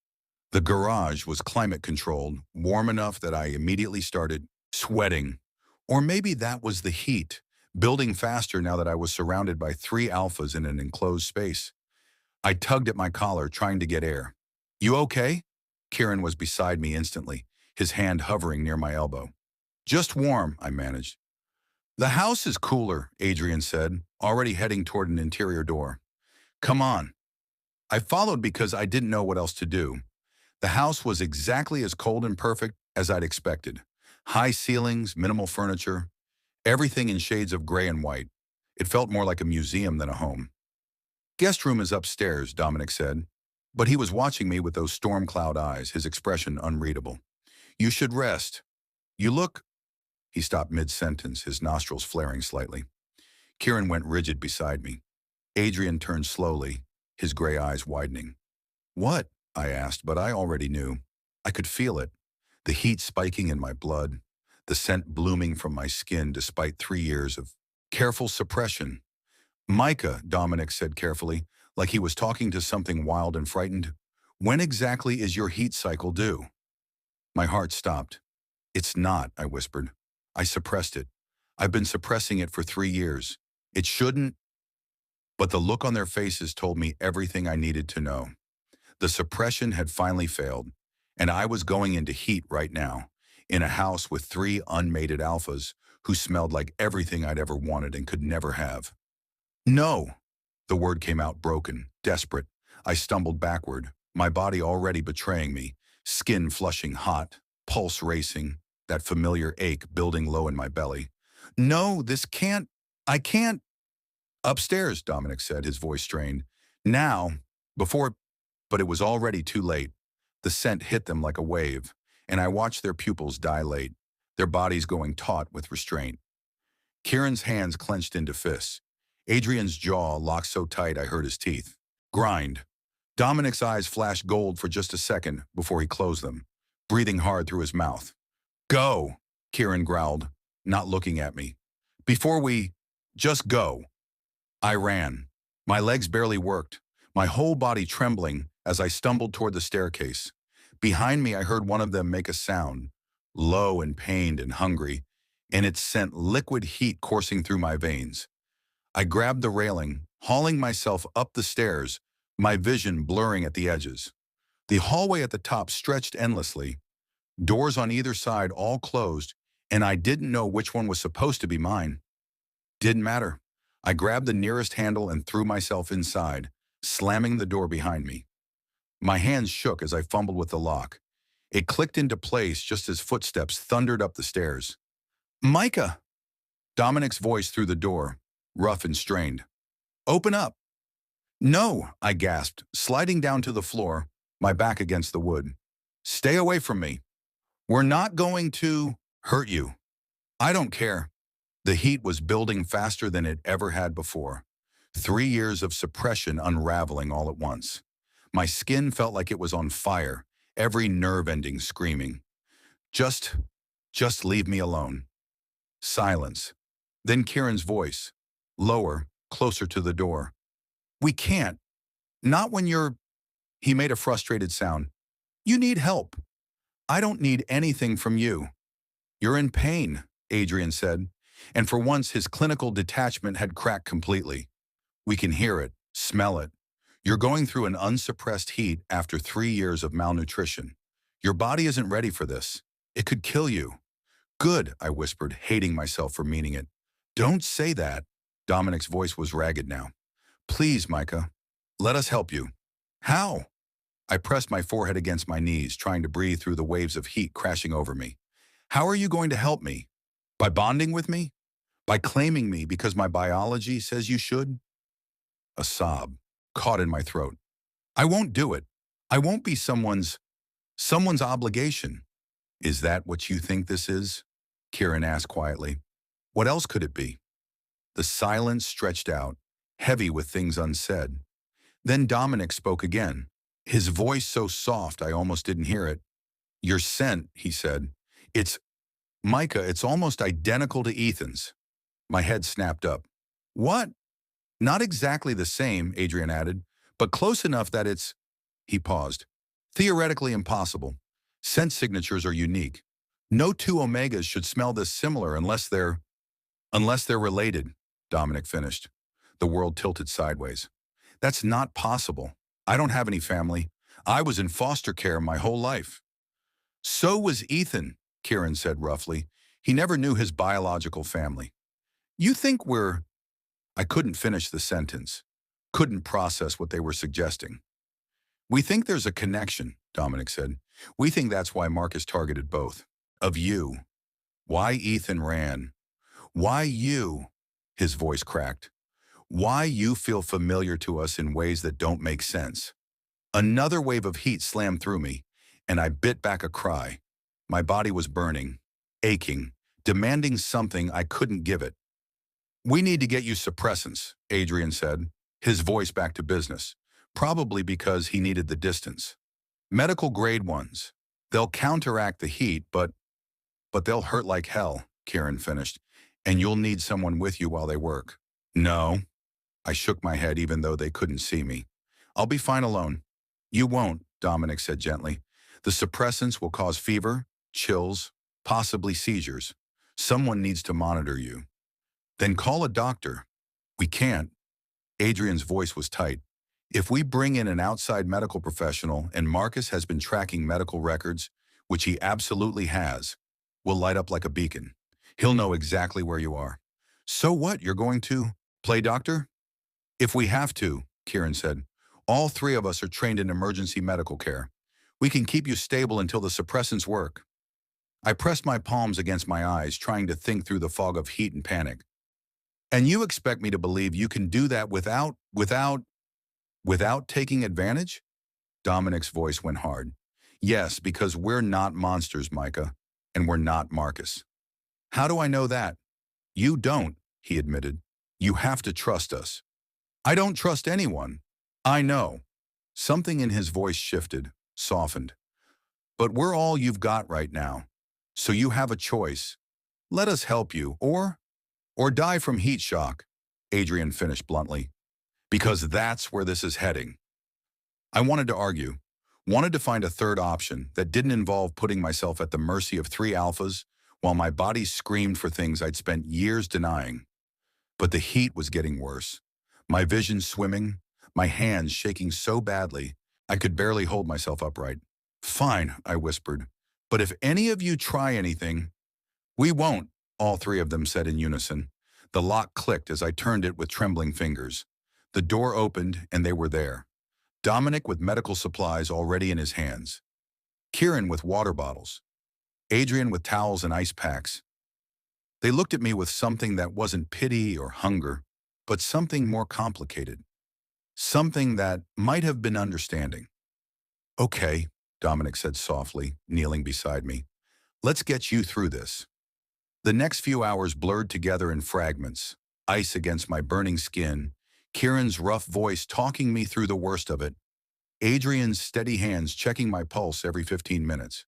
The garage was climate-controlled, warm enough that I immediately started sweating. Or maybe that was the heat, building faster now that I was surrounded by 3 alphas in an enclosed space. I tugged at my collar, trying to get air. "You okay?" Kieran was beside me instantly, his hand hovering near my elbow. "Just warm," I managed. "The house is cooler," Adrian said, already heading toward an interior door. "Come on." I followed because I didn't know what else to do. The house was exactly as cold and perfect as I'd expected. High ceilings, minimal furniture, everything in shades of gray and white. It felt more like a museum than a home. "Guest room is upstairs," Dominic said, but he was watching me with those storm cloud eyes, his expression unreadable. "You should rest. You look—" He stopped mid-sentence, his nostrils flaring slightly. Kieran went rigid beside me. Adrian turned slowly, his gray eyes widening. "What?" I asked, but I already knew. I could feel it, the heat spiking in my blood, the scent blooming from my skin despite 3 years of careful suppression. "Micah," Dominic said carefully, like he was talking to something wild and frightened, "when exactly is your heat cycle due?" My heart stopped. "It's not," I whispered. "I suppressed it. I've been suppressing it for 3 years. It shouldn't—" But the look on their faces told me everything I needed to know. The suppression had finally failed, and I was going into heat right now, in a house with three unmated alphas who smelled like everything I'd ever wanted and could never have. No! The word came out broken, desperate. I stumbled backward, my body already betraying me, skin flushing hot, pulse racing, that familiar ache building low in my belly. No, I can't. Upstairs, Dominic said, his voice strained. Now, before, but it was already too late. The scent hit them like a wave, and I watched their pupils dilate, their bodies going taut with restraint. Kieran's hands clenched into fists. Adrian's jaw locked so tight I heard his teeth. Grind. Dominic's eyes flashed gold for just a second before he closed them, breathing hard through his mouth. Go, Kieran growled, not looking at me. Before we, just go. I ran. My legs barely worked, my whole body trembling as I stumbled toward the staircase. Behind me, I heard one of them make a sound, low and pained and hungry, and it sent liquid heat coursing through my veins. I grabbed the railing, hauling myself up the stairs, my vision blurring at the edges. The hallway at the top stretched endlessly, doors on either side all closed, and I didn't know which one was supposed to be mine. Didn't matter. I grabbed the nearest handle and threw myself inside, slamming the door behind me. My hands shook as I fumbled with the lock. It clicked into place just as footsteps thundered up the stairs. Micah! Dominic's voice through the door, rough and strained. Open up! No, I gasped, sliding down to the floor, my back against the wood. Stay away from me. We're not going to hurt you. I don't care. The heat was building faster than it ever had before. 3 years of suppression unraveling all at once. My skin felt like it was on fire, every nerve ending screaming. Just leave me alone. Silence. Then Kieran's voice, lower, closer to the door. We can't. Not when you're... He made a frustrated sound. You need help. I don't need anything from you. You're in pain, Adrian said, and for once his clinical detachment had cracked completely. We can hear it, smell it. You're going through an unsuppressed heat after 3 years of malnutrition. Your body isn't ready for this. It could kill you. Good, I whispered, hating myself for meaning it. Don't say that. Dominic's voice was ragged now. Please, Micah, let us help you. How? I pressed my forehead against my knees, trying to breathe through the waves of heat crashing over me. How are you going to help me? By bonding with me? By claiming me because my biology says you should? A sob caught in my throat. I won't do it. I won't be someone's obligation. Is that what you think this is? Kieran asked quietly. What else could it be? The silence stretched out, heavy with things unsaid. Then Dominic spoke again, his voice so soft I almost didn't hear it. Your scent, he said. Micah, it's almost identical to Ethan's. My head snapped up. What? Not exactly the same, Adrian added, but close enough that it's... He paused. Theoretically impossible. Scent signatures are unique. No two Omegas should smell this similar unless they're related, Dominic finished. The world tilted sideways. That's not possible. I don't have any family. I was in foster care my whole life. So was Ethan, Kieran said roughly. He never knew his biological family. You think we're... I couldn't finish the sentence. Couldn't process what they were suggesting. We think there's a connection, Dominic said. We think that's why Marcus targeted both. Of you. Why Ethan ran. Why you, his voice cracked. Why you feel familiar to us in ways that don't make sense. Another wave of heat slammed through me, and I bit back a cry. My body was burning, aching, demanding something I couldn't give it. We need to get you suppressants, Adrian said, his voice back to business, probably because he needed the distance. Medical grade ones. They'll counteract the heat, but they'll hurt like hell, Kieran finished, and you'll need someone with you while they work. No. I shook my head even though they couldn't see me. I'll be fine alone. You won't, Dominic said gently. The suppressants will cause fever, chills, possibly seizures. Someone needs to monitor you. Then call a doctor. We can't. Adrian's voice was tight. If we bring in an outside medical professional and Marcus has been tracking medical records, which he absolutely has, we'll light up like a beacon. He'll know exactly where you are. So what, you're going to play doctor? If we have to, Kieran said. All three of us are trained in emergency medical care. We can keep you stable until the suppressants work. I pressed my palms against my eyes, trying to think through the fog of heat and panic. And you expect me to believe you can do that without taking advantage? Dominic's voice went hard. Yes, because we're not monsters, Micah, and we're not Marcus. How do I know that? You don't, he admitted. You have to trust us. I don't trust anyone. I know. Something in his voice shifted, softened. But we're all you've got right now. So you have a choice. Let us help you, or die from heat shock, Adrian finished bluntly. Because that's where this is heading. I wanted to argue, wanted to find a third option that didn't involve putting myself at the mercy of three alphas while my body screamed for things I'd spent years denying. But the heat was getting worse. My vision swimming, my hands shaking so badly I could barely hold myself upright. Fine, I whispered. But if any of you try anything, we won't, all three of them said in unison. The lock clicked as I turned it with trembling fingers. The door opened and they were there. Dominic with medical supplies already in his hands. Kieran with water bottles. Adrian with towels and ice packs. They looked at me with something that wasn't pity or hunger, but something more complicated. Something that might have been understanding. Okay, Dominic said softly, kneeling beside me. Let's get you through this. The next few hours blurred together in fragments, ice against my burning skin, Kieran's rough voice talking me through the worst of it, Adrian's steady hands checking my pulse every 15 minutes.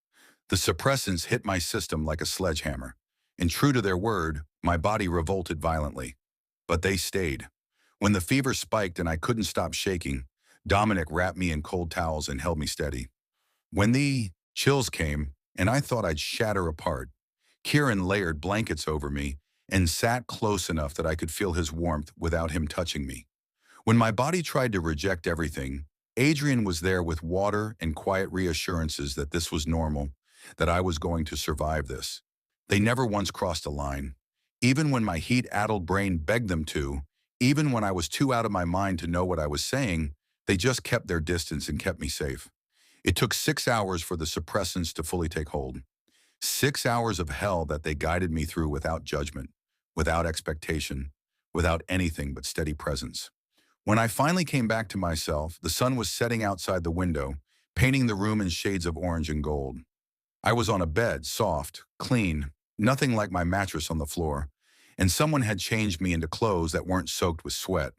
The suppressants hit my system like a sledgehammer, and true to their word, my body revolted violently. But they stayed. When the fever spiked and I couldn't stop shaking, Dominic wrapped me in cold towels and held me steady. When the chills came, and I thought I'd shatter apart, Kieran layered blankets over me and sat close enough that I could feel his warmth without him touching me. When my body tried to reject everything, Adrian was there with water and quiet reassurances that this was normal, that I was going to survive this. They never once crossed a line. Even when my heat-addled brain begged them to, even when I was too out of my mind to know what I was saying, they just kept their distance and kept me safe. It took 6 hours for the suppressants to fully take hold. 6 hours of hell that they guided me through without judgment, without expectation, without anything but steady presence. When I finally came back to myself, the sun was setting outside the window, painting the room in shades of orange and gold. I was on a bed, soft, clean, nothing like my mattress on the floor, and someone had changed me into clothes that weren't soaked with sweat.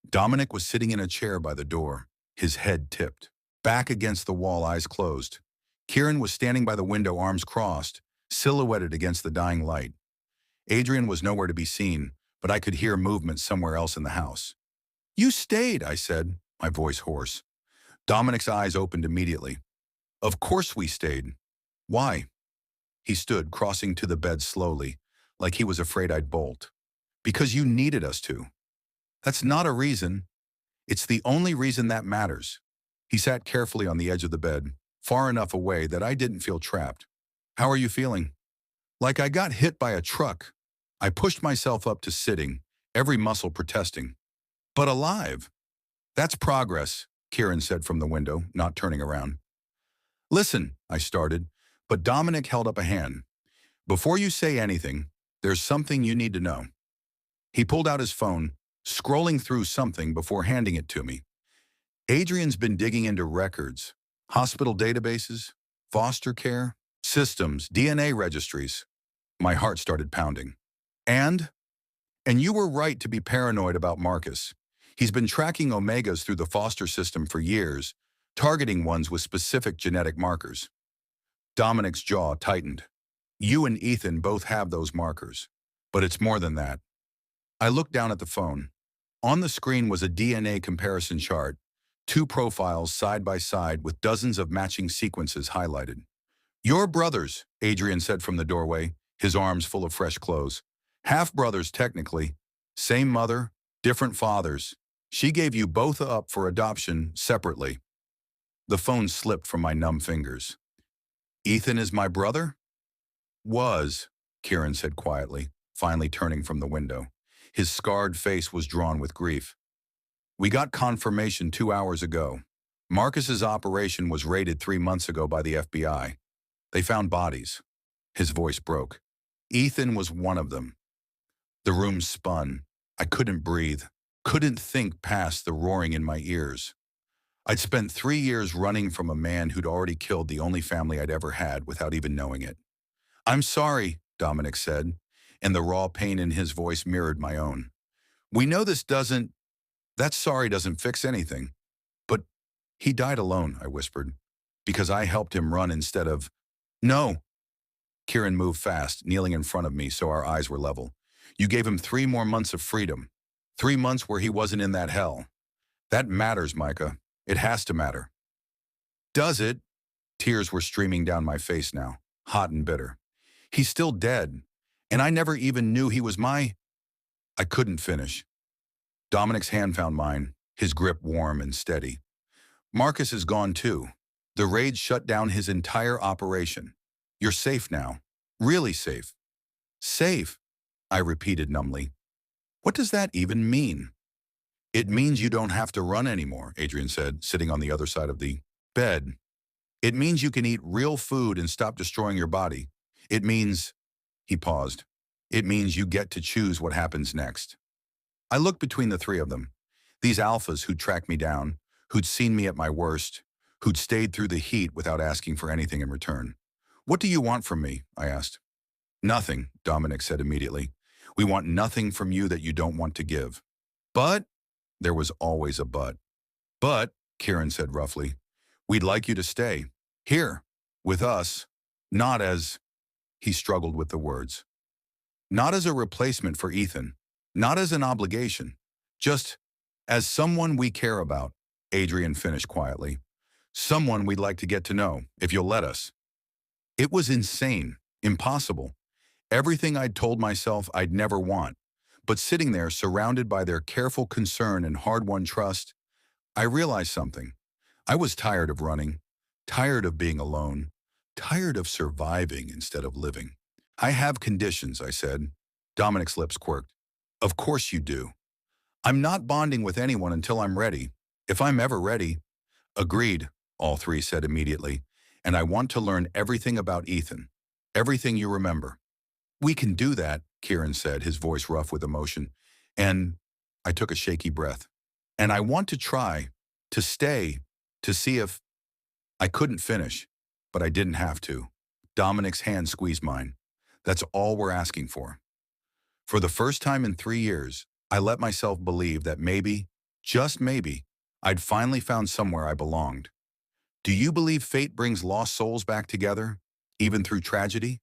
Dominic was sitting in a chair by the door, his head tipped, back against the wall, eyes closed. Kieran was standing by the window, arms crossed, silhouetted against the dying light. Adrian was nowhere to be seen, but I could hear movement somewhere else in the house. You stayed, I said, my voice hoarse. Dominic's eyes opened immediately. Of course we stayed. Why? He stood, crossing to the bed slowly, like he was afraid I'd bolt. Because you needed us to. That's not a reason. It's the only reason that matters. He sat carefully on the edge of the bed, far enough away that I didn't feel trapped. How are you feeling? Like I got hit by a truck. I pushed myself up to sitting, every muscle protesting. But alive. That's progress, Kieran said from the window, not turning around. Listen, I started, but Dominic held up a hand. Before you say anything, there's something you need to know. He pulled out his phone, scrolling through something before handing it to me. Adrian's been digging into records, hospital databases, foster care, systems, DNA registries. My heart started pounding. And you were right to be paranoid about Marcus. He's been tracking Omegas through the foster system for years, targeting ones with specific genetic markers. Dominic's jaw tightened. You and Ethan both have those markers, but it's more than that. I looked down at the phone. On the screen was a DNA comparison chart, 2 profiles side by side with dozens of matching sequences highlighted. You're brothers, Adrian said from the doorway, his arms full of fresh clothes. Half-brothers technically, same mother, different fathers. She gave you both up for adoption separately. The phone slipped from my numb fingers. Ethan is my brother? Was, Kieran said quietly, finally turning from the window. His scarred face was drawn with grief. We got confirmation 2 hours ago. Marcus's operation was raided 3 months ago by the FBI. They found bodies. His voice broke. Ethan was one of them. The room spun. I couldn't breathe, couldn't think past the roaring in my ears. I'd spent 3 years running from a man who'd already killed the only family I'd ever had without even knowing it. I'm sorry, Dominic said, and the raw pain in his voice mirrored my own. We know that sorry doesn't fix anything. But he died alone, I whispered, because I helped him run instead of... No. Kieran moved fast, kneeling in front of me so our eyes were level. You gave him 3 more months of freedom. 3 months where he wasn't in that hell. That matters, Micah. It has to matter. Does it? Tears were streaming down my face now, hot and bitter. He's still dead, and I never even knew he was my... I couldn't finish. Dominic's hand found mine, his grip warm and steady. Marcus is gone too. The raid shut down his entire operation. You're safe now. Really safe. Safe, I repeated numbly. What does that even mean? It means you don't have to run anymore, Adrian said, sitting on the other side of the bed. It means you can eat real food and stop destroying your body. It means... He paused. It means you get to choose what happens next. I looked between the 3 of them. These alphas who'd tracked me down, who'd seen me at my worst, who'd stayed through the heat without asking for anything in return. What do you want from me? I asked. Nothing, Dominic said immediately. We want nothing from you that you don't want to give. But... There was always a but. But, Kieran said roughly, we'd like you to stay. Here. With us. Not as... He struggled with the words. Not as a replacement for Ethan. Not as an obligation. Just as someone we care about, Adrian finished quietly. Someone we'd like to get to know, if you'll let us. It was insane. Impossible. Everything I'd told myself I'd never want. But sitting there, surrounded by their careful concern and hard-won trust, I realized something. I was tired of running, tired of being alone, tired of surviving instead of living. I have conditions, I said. Dominic's lips quirked. Of course you do. I'm not bonding with anyone until I'm ready. If I'm ever ready. Agreed, all 3 said immediately. And I want to learn everything about Ethan. Everything you remember. We can do that, Kieran said, his voice rough with emotion. And I took a shaky breath. And I want to try, to stay, to see if... I couldn't finish, but I didn't have to. Dominic's hand squeezed mine. That's all we're asking for. For the first time in 3 years, I let myself believe that maybe, just maybe, I'd finally found somewhere I belonged. Do you believe fate brings lost souls back together, even through tragedy?